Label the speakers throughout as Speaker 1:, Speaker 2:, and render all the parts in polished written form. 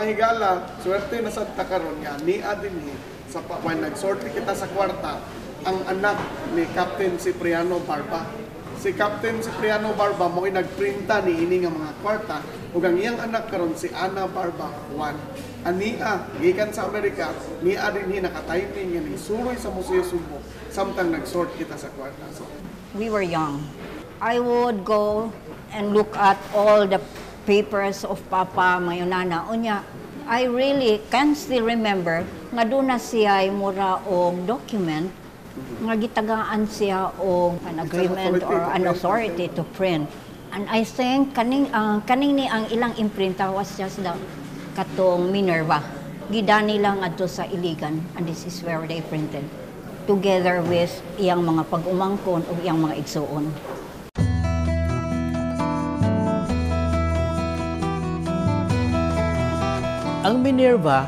Speaker 1: higala, swerte na sa takaron nga ni adinhi sa when nagsorti kita sa kwarta ang anak ni Captain Cipriano Barba. Si Captain Cipriano Barba mo nagprinta ni ini nga mga kwarta ug ang iyang anak karon si Ana Barba Juan. Ania gikan sa Amerika ni adinhi naka-timing nga ni suroy sa Museo Subo samtang nagsort kita sa kwarta. So,
Speaker 2: we were young. I would go and look at all the papers of Papa Mayonana. Unya, I really can still remember nga doon na siya mura og document nga gitagaan siya og an agreement or an authority to print. And I think kaning ni ang ilang imprinta was just the katong Minerva. Gidani lang adto sa Iligan, and this is where they printed together with iyang mga pag-umangkon o iyang mga igsuon.
Speaker 3: Ang Minerva,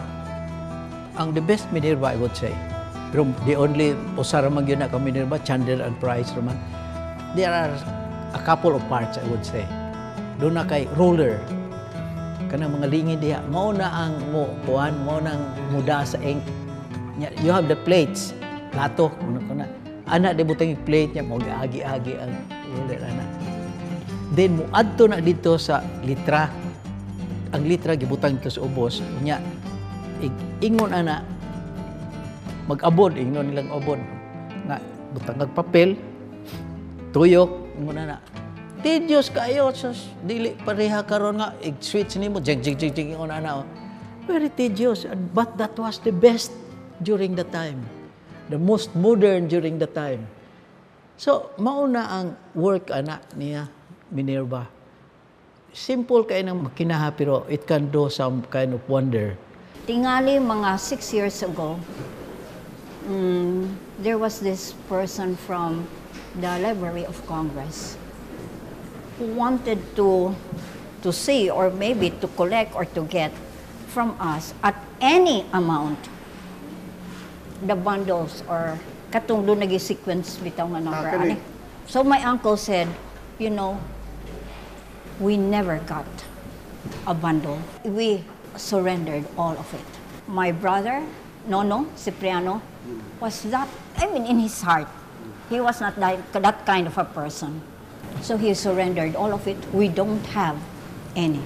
Speaker 3: ang the best Minerva, I would say. Pero the only usara man yun na ka Minerva, Chandler and Price naman. There are a couple of parts, I would say. Doon na kay roller. Kanang mga lingid diha. Mao na ang kuhan, mao na ang muda sa ink. You have the plates. Lato. Anak, di butang yung plate niya, mao agi-agi ang roller, anak. Then, muadto na dito sa litra. Ang litra gibutang ito sa ubos nya ingon ana mag-abon ingon nilang abon nga butang ng papel tuyok ingon ana tedious kayo sus dili pareha karon nga switch nimo jig ingon ana very tedious, but that was the best during the time, the most modern during the time. So mauna ang work ana niya Minerva. Simple kayo ng makinaha, pero it can do some kind of wonder.
Speaker 2: Tingali mga 6 years ago, there was this person from the Library of Congress who wanted to see or maybe to collect or to get from us at any amount the bundles or katong doon nag-sequence bitaw nga number. So my uncle said, you know, we never got a bundle. We surrendered all of it. My brother, Nono Cipriano, was that, in his heart, he was not that kind of a person. So he surrendered all of it. We don't have any.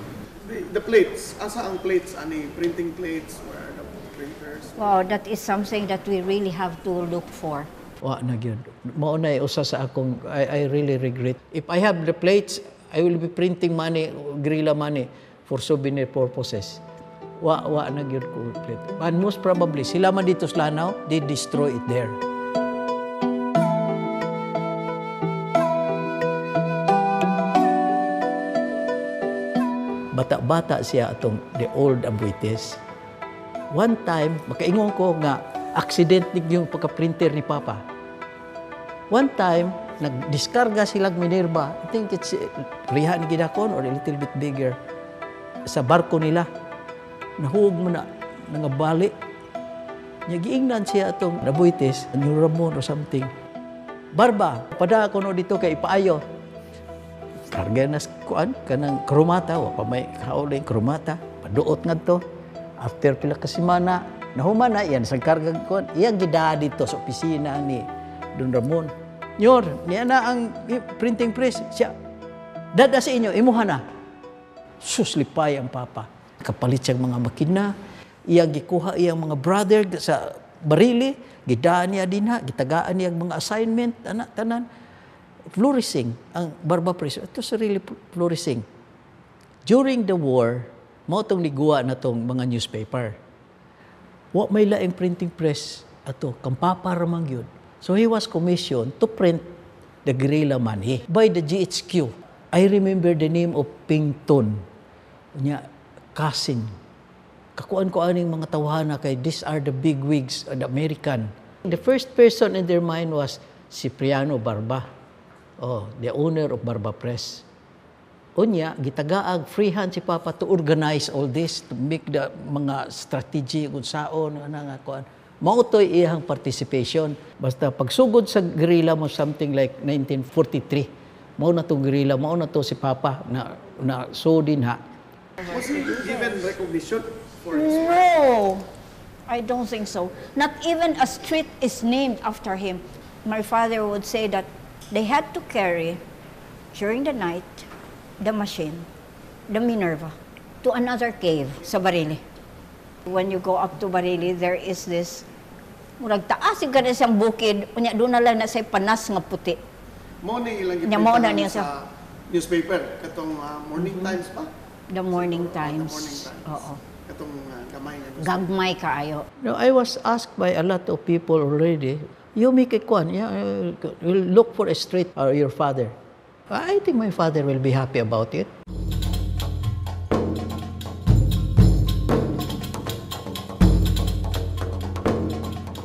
Speaker 1: The plates, asa ang plates, ani printing plates, where are the printers?
Speaker 2: Wow, that is something that we really have to look for.
Speaker 3: Wa na gyud. Mao na usa sa akong I really regret. If I have the plates, I will be printing money, guerrilla money for souvenir purposes. Wa na gyud ko plate. And most probably sila man dito sa Lanao, they destroy it there. Bata-bata siya atong the old Abuites. One time, makaingon ko nga accident yung pagka-printer ni Papa. One time, nag-diskarga silang Minerva. I think it's riha ni Gidakon or a little bit bigger. Sa barko nila. Nahuog mo na, nangabali. Giingnan siya itong Abuites, New Ramon or something. Barba, pada ako no dito kay Ipaayo. Karga na kuan, kanang kromata, wa pa may kauling kromata. Paduot nga to. After pila ka semana, nahuman na yan, sa karga kuan. Iyang gida dito sa opisina ni Don Ramon. Nyor, niya na ang printing press. Siya, dada sa inyo, imuha na. Suslipay ang Papa. Kapalit siyang mga makina. Iyang gikuha iyang mga brother sa barili. Gidaan niya din ha. Gitagaan niya mga assignment. Tanan. Flourishing ang Barba Press. Ito is really flourishing. During the war, mao tong niguwa na tong mga newspaper. Wa may laing printing press ato, kampapa ramang yun. So he was commissioned to print the guerrilla money by the GHQ. I remember the name of Pington. Nya, cousin. Kakuan ko aning mga tawhana kay these are the big wigs of the American. The first person in their mind was Cipriano Barba. Oh, the owner of Barba Press. Unya, gitagaag freehand si Papa to organize all this, to make the mga strategy kung saon, nga kuan. Mautoy iyang participation. Basta pagsugod sa guerrilla mo something like 1943, mao na to guerrilla, mao na to si Papa na so din ha.
Speaker 1: Was he given recognition for his wife?
Speaker 2: No, I don't think so. Not even a street is named after him. My father would say that they had to carry, during the night, the machine, the Minerva, to another cave sa Barili. When you go up to Barili, there is this, murag taas yung ganun siyang bukid, unya doon na lang na say panas nga puti.
Speaker 1: Mo ni ilang
Speaker 2: Nya, mao na
Speaker 1: ipintahan
Speaker 2: niya
Speaker 1: sa newspaper, katong Morning Times pa?
Speaker 2: The Morning
Speaker 1: The
Speaker 2: Times.
Speaker 1: Morning Times.
Speaker 2: Oo.
Speaker 1: Katong gamay na newspaper.
Speaker 2: Gagmay kaayo.
Speaker 3: No, I was asked by a lot of people already, you make a kwan, you'll look for a street or your father. I think my father will be happy about it.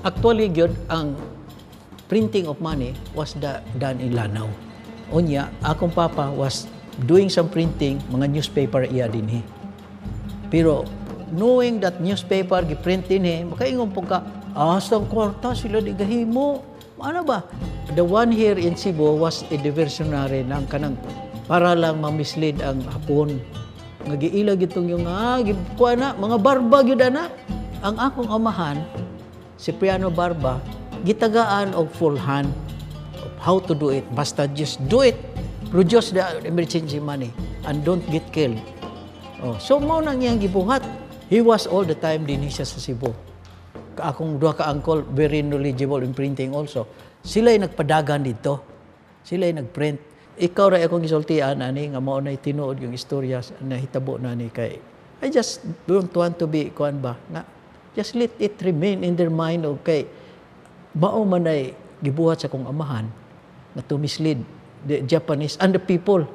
Speaker 3: Actually, gyud ang printing of money was done in Lanao. Unya, akong papa was doing some printing, mga newspaper iya dinhi. Pero knowing that newspaper giprint dinhi, makaingon po ka, asang kwarta sila di gahimo. Ano ba? The one here in Cebu was a diversionary ng kanang para lang ma-mislead ang Hapon. Nga giilag itong yung kuha na, mga barba gyud na. Ang akong amahan, si Cipriano Barba, gitagaan og full hand of how to do it. Basta just do it. Produce the emergency money and don't get killed. Oh, so mao nang iyang gibuhat. He was all the time din siya sa Cebu. Akong duha ka uncle, very knowledgeable in printing also. Sila'y nagpadagan dito. Sila'y nagprint. Ikaw ra akong gisultian ani nga mao nay tinuod yung istorya na hitabo na ni kay I just don't want to be kuan ba nga just let it remain in their mind okay mao man ay gibuhat sa kong amahan na to mislead the Japanese and the people